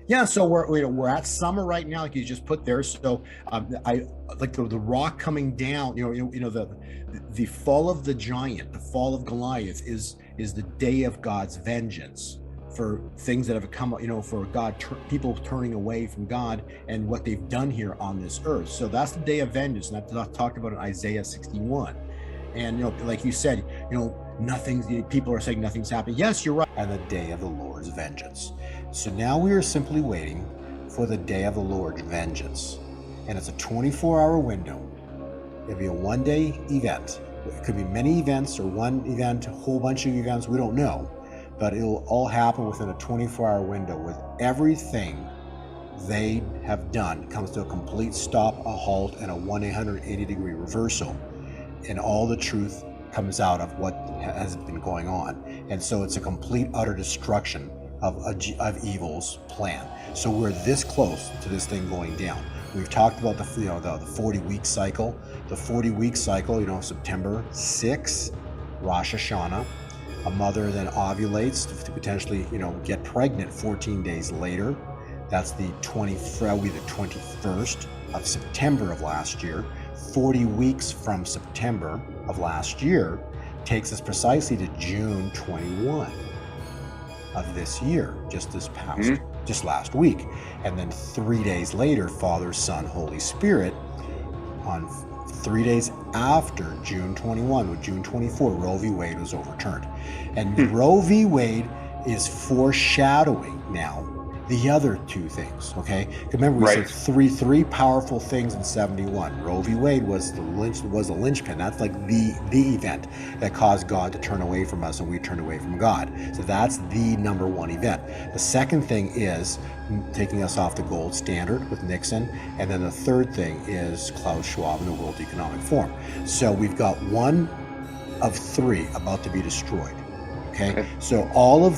Yeah, so we're at summer right now, like you just put there. So I like the rock coming down. The fall of the giant, the fall of Goliath is the day of God's vengeance for things that have come. For people turning away from God and what they've done here on this earth. So that's the day of vengeance, and that's talked about in Isaiah 61. And like you said, nothing's. People are saying nothing's happening. Yes, you're right. And the day of the Lord's vengeance. So now we are simply waiting for the day of the Lord's vengeance, and it's a 24-hour window. It'll be a one-day event. It could be many events or one event, a whole bunch of events. We don't know, but it'll all happen within a 24-hour window, with everything they have done comes to a complete stop, a halt, and a 180-degree reversal, and all the truth comes out of what has been going on. And so it's a complete utter destruction of evil's plan. So we're this close to this thing going down. We've talked about the 40-week cycle. The 40-week cycle, September 6th, Rosh Hashanah. A mother then ovulates to potentially, get pregnant 14 days later. That's the 21st of September of last year. 40 weeks from September of last year takes us precisely to June 21 of this year, just last week. And then 3 days later, Father, Son, Holy Spirit, on 3 days after June 21, with June 24, Roe v. Wade was overturned. And Roe v. Wade is foreshadowing now the other two things, okay? Remember, we said three powerful things in 71. Roe v. Wade was the linchpin. That's like the event that caused God to turn away from us and we turned away from God. So that's the number one event. The second thing is taking us off the gold standard with Nixon. And then the third thing is Klaus Schwab and the World Economic Forum. So we've got one of three about to be destroyed, okay? So all of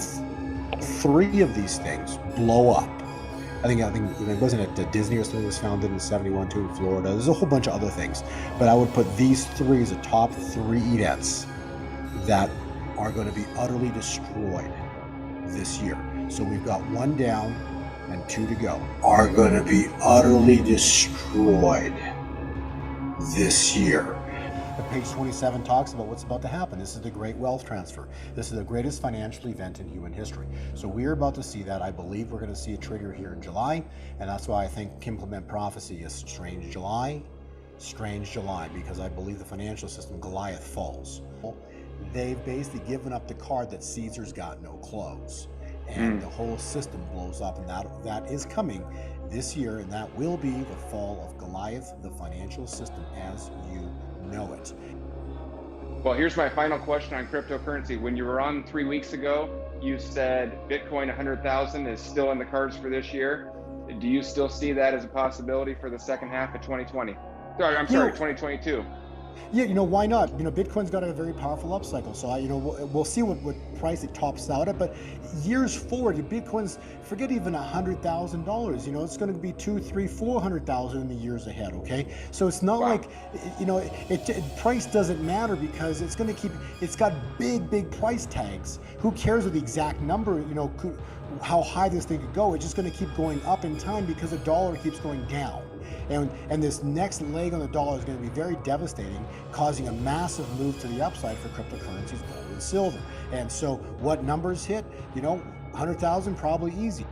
three of these things blow up. I think it wasn't at Disney or something. It was founded in 71 too in Florida. There's a whole bunch of other things, but I would put these three as the top three events that are going to be utterly destroyed this year. So we've got one down and two to go. Are going to be utterly destroyed this year. Page 27 talks about what's about to happen. This is the great wealth transfer. This is the greatest financial event in human history. So we're about to see that. I believe we're going to see a trigger here in July, and that's why I think implement prophecy is strange July, because I believe the financial system, Goliath, falls. They've basically given up the card that Caesar's got no clothes, and the whole system blows up, and that is coming this year, and that will be the fall of Goliath, the financial system as you know it. Well, here's my final question on cryptocurrency. When you were on 3 weeks ago, you said Bitcoin 100,000 is still in the cards for this year. Do you still see that as a possibility for the second half of 2020? I'm sorry, 2022. Yeah, why not? Bitcoin's got a very powerful upcycle, so we'll see what price it tops out at. But years forward, Bitcoin's, forget even $100,000. It's going to be 200,000, 300,000, 400,000 in the years ahead. Okay, so it's not like price doesn't matter, because it's going to keep. It's got big price tags. Who cares what the exact number? How high this thing could go? It's just going to keep going up in time because the dollar keeps going down. And this next leg on the dollar is going to be very devastating, causing a massive move to the upside for cryptocurrencies, gold and silver. And so what numbers hit? 100,000, probably easy.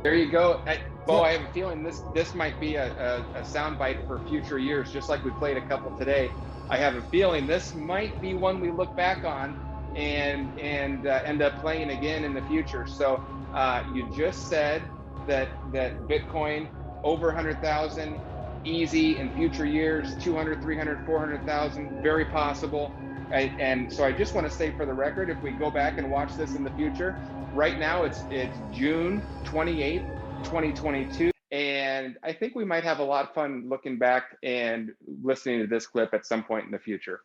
There you go. Bo, I have a feeling this might be a soundbite for future years, just like we played a couple today. I have a feeling this might be one we look back on and end up playing again in the future. So you just said that Bitcoin over 100,000 easy in future years, 200, 300, 400,000 very possible. And so I just want to say, for the record, if we go back and watch this in the future, right now it's June 28th, 2022. And I think we might have a lot of fun looking back and listening to this clip at some point in the future.